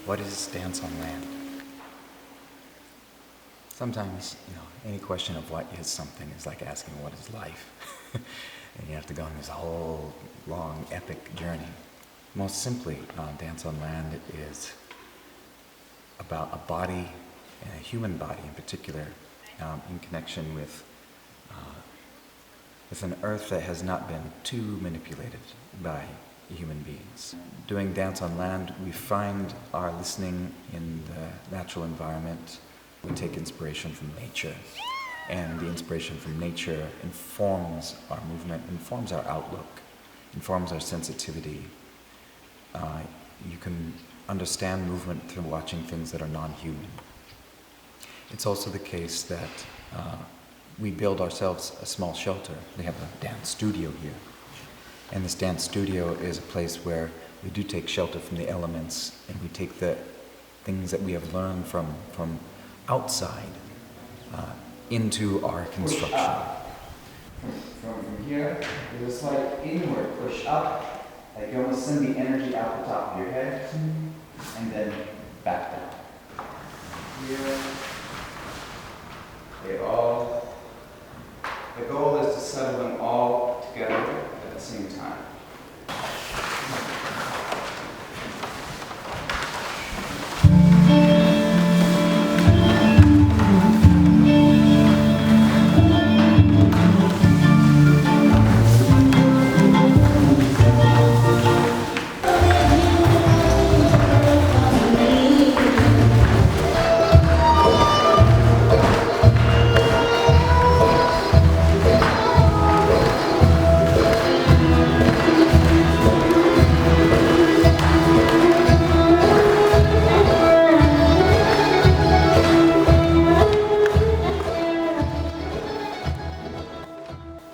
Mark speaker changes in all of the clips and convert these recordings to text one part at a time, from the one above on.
Speaker 1: What is dance on land? Sometimes, any question of what is something is like asking what is life. And you have to go on this whole long, epic journey. Most simply, dance on land is about a body, and a human body in particular, in connection with an earth that has not been too manipulated by human beings. Doing dance on land, we find our listening in the natural environment. We take inspiration from nature, and the inspiration from nature informs our movement, informs our outlook, informs our sensitivity. You can understand movement through watching things that are non-human. It's also the case that we build ourselves a small shelter. We have a dance studio here. And this dance studio is a place where we do take shelter from the elements, and we take the things that we have learned from outside into our construction. From here, there's a slight inward push up, like you almost send the energy out the top of your head, and then back down. Here, the goal is to settle them all together at the same time.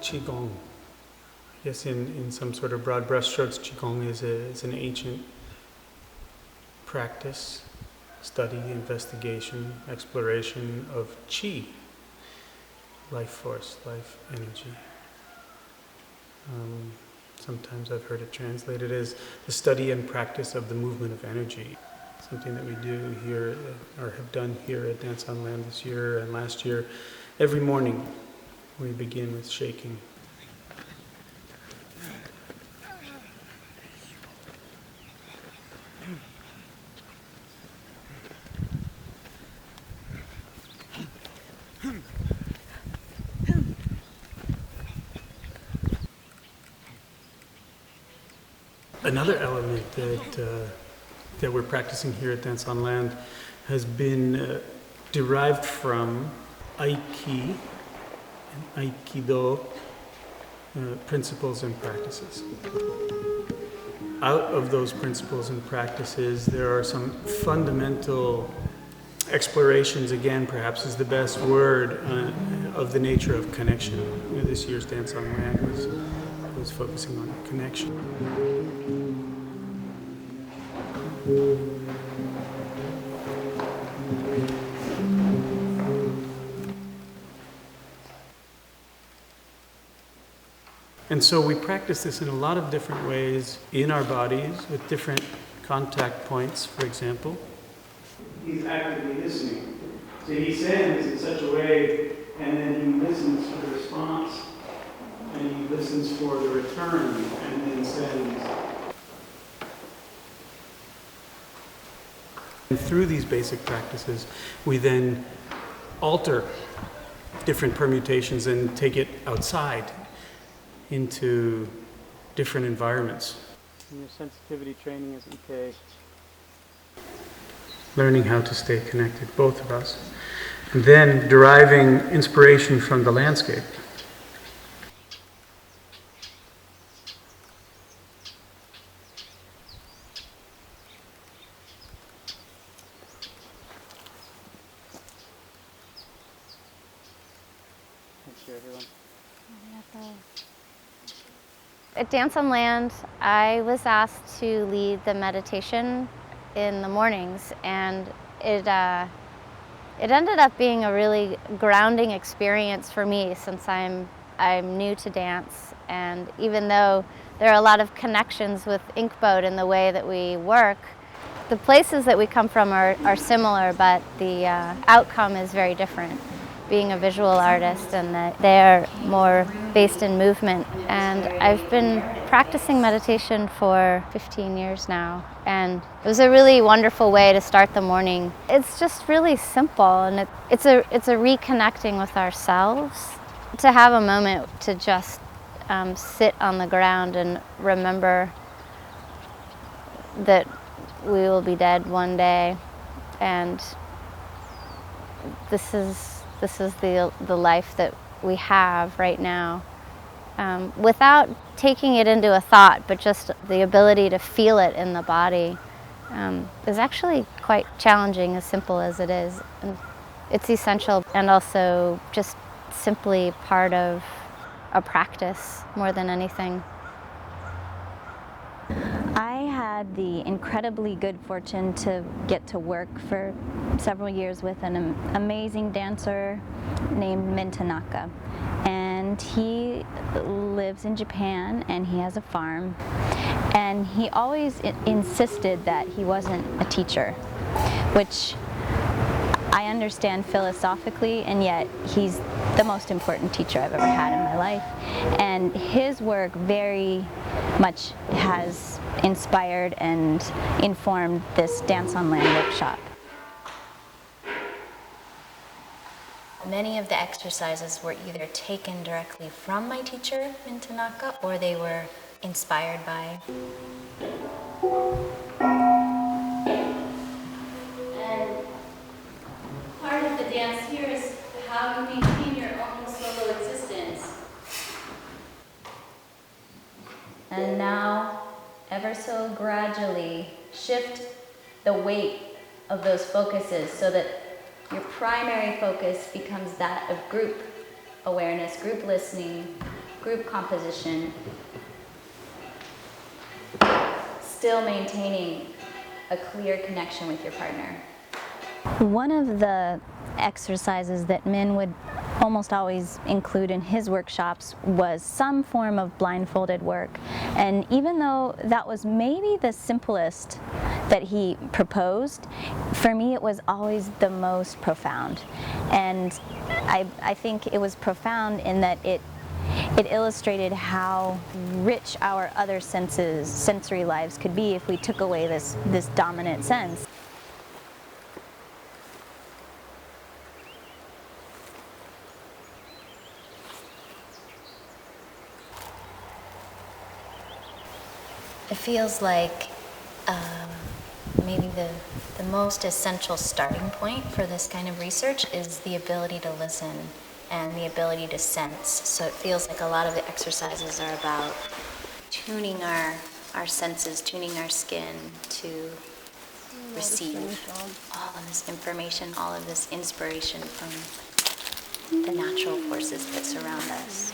Speaker 2: Qigong. I guess in some sort of broad brushstrokes, Qigong is an ancient practice, study, investigation, exploration of qi, life force, life energy. Sometimes I've heard it translated as the study and practice of the movement of energy. Something that we do here, or have done here at Dance on Land this year and last year. Every morning we begin with shaking. Another element that we're practicing here at Dance on Land has been derived from Aiki and Aikido principles and practices. Out of those principles and practices, there are some fundamental explorations, again, perhaps is the best word, of the nature of connection. This year's Dance on Land was focusing on connection. And so we practice this in a lot of different ways in our bodies with different contact points, for example. He's actively listening. So he sends in such a way, and then he listens for the response, and he listens for the return, and then sends. And through these basic practices, we then alter different permutations and take it outside into different environments. And your sensitivity training is okay. Learning how to stay connected, both of us. And then deriving inspiration from the landscape. Thank you, everyone.
Speaker 3: At Dance on Land, I was asked to lead the meditation in the mornings, and it ended up being a really grounding experience for me, since I'm new to dance, and even though there are a lot of connections with Inkboat in the way that we work, The places that we come from are similar, but the outcome is very different. Being a visual artist, and that they're more based in movement. And I've been practicing meditation for 15 years now, and it was a really wonderful way to start the morning. It's just really simple, and it's a reconnecting with ourselves. To have a moment to just sit on the ground and remember that we will be dead one day, and this is the life that we have right now, without taking it into a thought, but just the ability to feel it in the body is actually quite challenging, as simple as it is. And it's essential, and also just simply part of a practice more than anything.
Speaker 4: I had the incredibly good fortune to get to work for several years with an amazing dancer named Min Tanaka. And he lives in Japan, and he has a farm. And he always insisted that he wasn't a teacher, which I understand philosophically, and yet he's the most important teacher I've ever had in my life. And his work very much has inspired and informed this Dance on Land workshop.
Speaker 5: Many of the exercises were either taken directly from my teacher, Min Tanaka, or they were inspired by.
Speaker 6: And part of the dance here is how you maintain your own solo existence. And now, ever so gradually, shift the weight of those focuses so that your primary focus becomes that of group awareness, group listening, group composition, still maintaining a clear connection with your partner.
Speaker 4: One of the exercises that Min would almost always include in his workshops was some form of blindfolded work. And even though that was maybe the simplest that he proposed, for me it was always the most profound. And I think it was profound in that it illustrated how rich our other sensory lives could be if we took away this dominant sense.
Speaker 5: It feels like maybe the most essential starting point for this kind of research is the ability to listen and the ability to sense. So it feels like a lot of the exercises are about tuning our senses, tuning our skin to receive all of this information, all of this inspiration from the natural forces that surround us.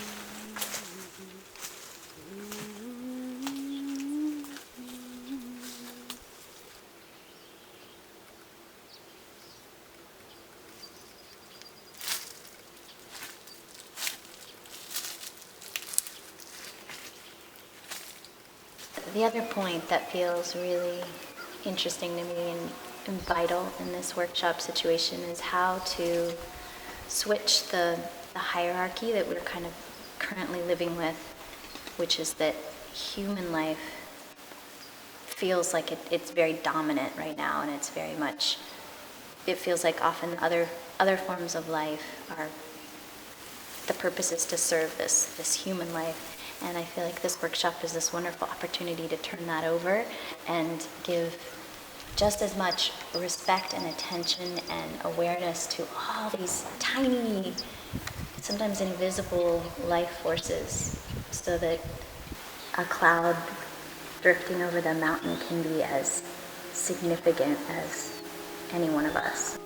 Speaker 5: The other point that feels really interesting to me and vital in this workshop situation is how to switch the hierarchy that we're kind of currently living with, which is that human life feels like it's very dominant right now, and it's very much, it feels like often other forms of life are, the purpose is to serve this human life. And I feel like this workshop is this wonderful opportunity to turn that over and give just as much respect and attention and awareness to all these tiny, sometimes invisible life forces, so that a cloud drifting over the mountain can be as significant as any one of us.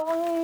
Speaker 7: long